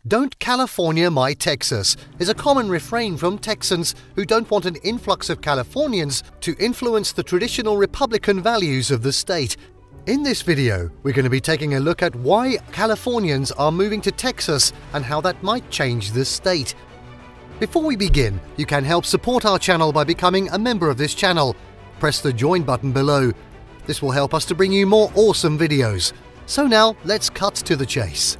"Don't California my Texas" is a common refrain from Texans who don't want an influx of Californians to influence the traditional Republican values of the state. In this video, we're going to be taking a look at why Californians are moving to Texas and how that might change the state. Before we begin, you can help support our channel by becoming a member of this channel. Press the join button below. This will help us to bring you more awesome videos. So now, let's cut to the chase.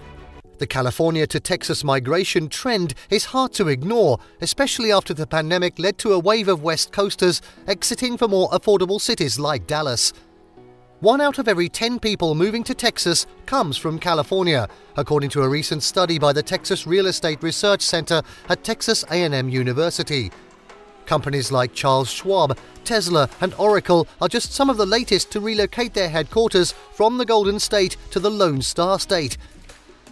The California to Texas migration trend is hard to ignore, especially after the pandemic led to a wave of West Coasters exiting for more affordable cities like Dallas. 1 out of every 10 people moving to Texas comes from California, according to a recent study by the Texas Real Estate Research Center at Texas A&M University. Companies like Charles Schwab, Tesla, and Oracle are just some of the latest to relocate their headquarters from the Golden State to the Lone Star State.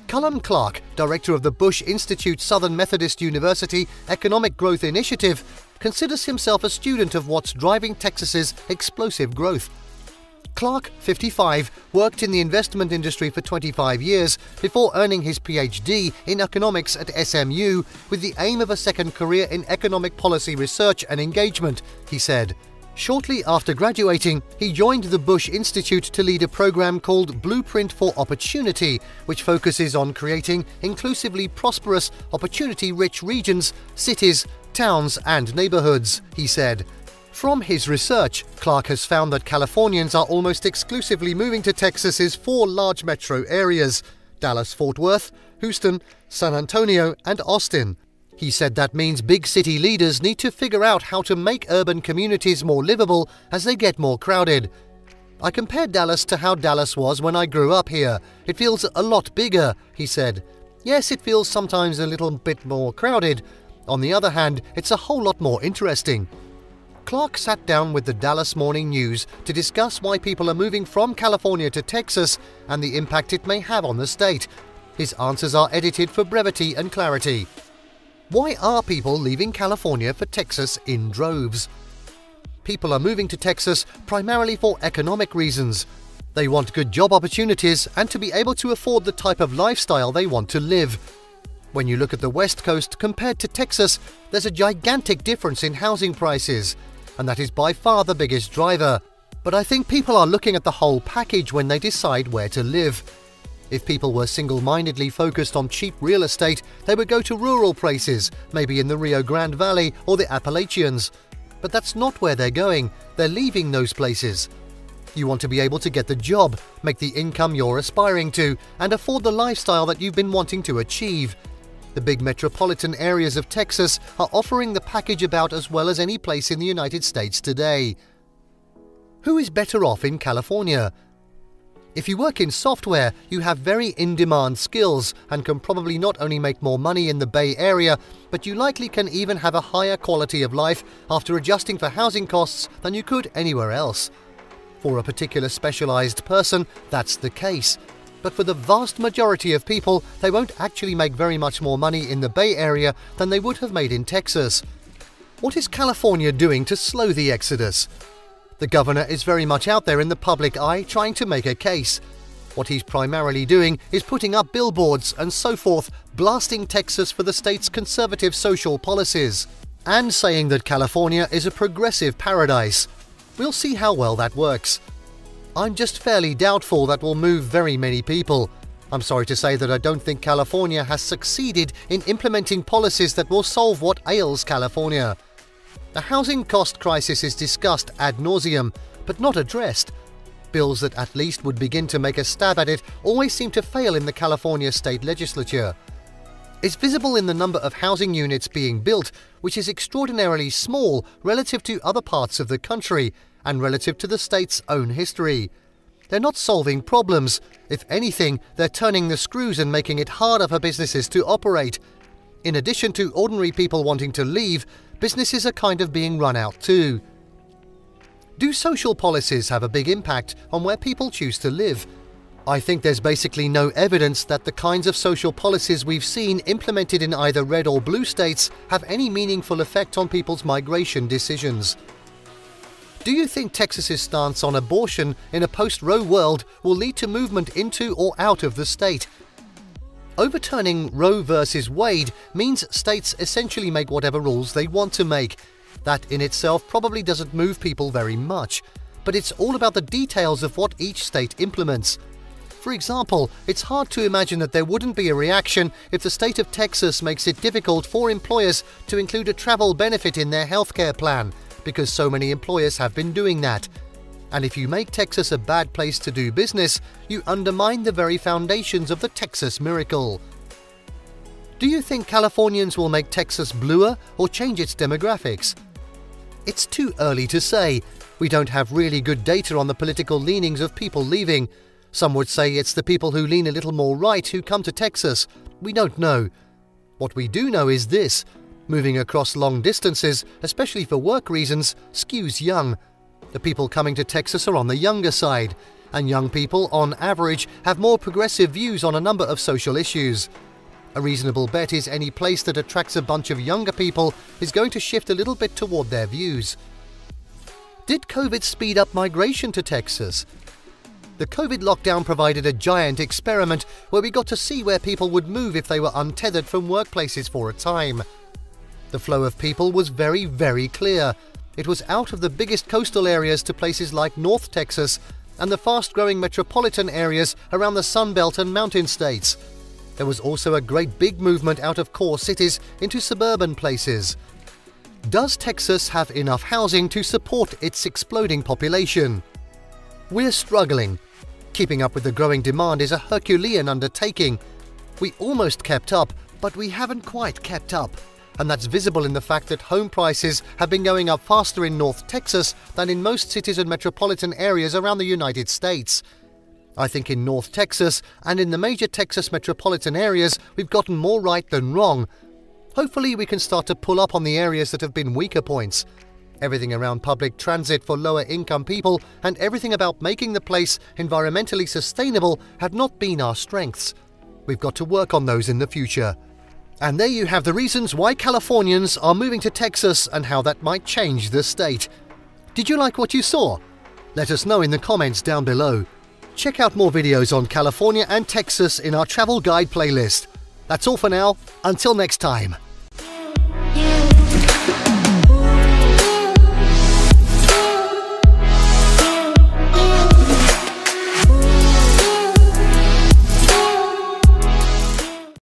Callum Clark, director of the Bush Institute Southern Methodist University Economic Growth Initiative, considers himself a student of what's driving Texas's explosive growth. Clark, 55, worked in the investment industry for 25 years before earning his PhD in economics at SMU with the aim of a second career in economic policy research and engagement, he said. Shortly after graduating, he joined the Bush Institute to lead a program called Blueprint for Opportunity, which focuses on creating inclusively prosperous, opportunity-rich regions, cities, towns, and neighborhoods, he said. From his research, Clark has found that Californians are almost exclusively moving to Texas's 4 large metro areas: Dallas-Fort Worth, Houston, San Antonio, and Austin. He said that means big city leaders need to figure out how to make urban communities more livable as they get more crowded. "I compared Dallas to how Dallas was when I grew up here. It feels a lot bigger," he said. "Yes, it feels sometimes a little bit more crowded. On the other hand, it's a whole lot more interesting." Clark sat down with the Dallas Morning News to discuss why people are moving from California to Texas and the impact it may have on the state. His answers are edited for brevity and clarity. Why are people leaving California for Texas in droves? People are moving to Texas primarily for economic reasons. They want good job opportunities and to be able to afford the type of lifestyle they want to live. When you look at the West Coast compared to Texas, there's a gigantic difference in housing prices, and that is by far the biggest driver. But I think people are looking at the whole package when they decide where to live. If people were single-mindedly focused on cheap real estate, they would go to rural places, maybe in the Rio Grande Valley or the Appalachians. But that's not where they're going. They're leaving those places. You want to be able to get the job, make the income you're aspiring to, and afford the lifestyle that you've been wanting to achieve. The big metropolitan areas of Texas are offering the package about as well as any place in the United States today. Who is better off in California? If you work in software, you have very in-demand skills and can probably not only make more money in the Bay Area, but you likely can even have a higher quality of life after adjusting for housing costs than you could anywhere else. For a particular specialized person, that's the case. But for the vast majority of people, they won't actually make very much more money in the Bay Area than they would have made in Texas. What is California doing to slow the exodus? The governor is very much out there in the public eye trying to make a case. What he's primarily doing is putting up billboards and so forth, blasting Texas for the state's conservative social policies, and saying that California is a progressive paradise. We'll see how well that works. I'm just fairly doubtful that will move very many people. I'm sorry to say that I don't think California has succeeded in implementing policies that will solve what ails California. The housing cost crisis is discussed ad nauseum, but not addressed. Bills that at least would begin to make a stab at it always seem to fail in the California state legislature. It's visible in the number of housing units being built, which is extraordinarily small relative to other parts of the country and relative to the state's own history. They're not solving problems. If anything, they're turning the screws and making it harder for businesses to operate. In addition to ordinary people wanting to leave, businesses are kind of being run out too. Do social policies have a big impact on where people choose to live? I think there's basically no evidence that the kinds of social policies we've seen implemented in either red or blue states have any meaningful effect on people's migration decisions. Do you think Texas's stance on abortion in a post-Roe world will lead to movement into or out of the state? Overturning Roe versus Wade means states essentially make whatever rules they want to make. That in itself probably doesn't move people very much, but it's all about the details of what each state implements. For example, it's hard to imagine that there wouldn't be a reaction if the state of Texas makes it difficult for employers to include a travel benefit in their healthcare plan, because so many employers have been doing that. And if you make Texas a bad place to do business, you undermine the very foundations of the Texas miracle. Do you think Californians will make Texas bluer or change its demographics? It's too early to say. We don't have really good data on the political leanings of people leaving. Some would say it's the people who lean a little more right who come to Texas. We don't know. What we do know is this: moving across long distances, especially for work reasons, skews young. The people coming to Texas are on the younger side, and young people, on average, have more progressive views on a number of social issues. A reasonable bet is any place that attracts a bunch of younger people is going to shift a little bit toward their views. Did COVID speed up migration to Texas? The COVID lockdown provided a giant experiment where we got to see where people would move if they were untethered from workplaces for a time. The flow of people was very, very clear. It was out of the biggest coastal areas to places like North Texas and the fast-growing metropolitan areas around the Sun Belt and mountain states. There was also a great big movement out of core cities into suburban places. Does Texas have enough housing to support its exploding population? We're struggling. Keeping up with the growing demand is a Herculean undertaking. We almost kept up, but we haven't quite kept up. And that's visible in the fact that home prices have been going up faster in North Texas than in most cities and metropolitan areas around the United States. I think in North Texas and in the major Texas metropolitan areas we've gotten more right than wrong. Hopefully we can start to pull up on the areas that have been weaker points. Everything around public transit for lower income people and everything about making the place environmentally sustainable have not been our strengths. We've got to work on those in the future. And there you have the reasons why Californians are moving to Texas and how that might change the state. Did you like what you saw? Let us know in the comments down below. Check out more videos on California and Texas in our travel guide playlist. That's all for now. Until next time.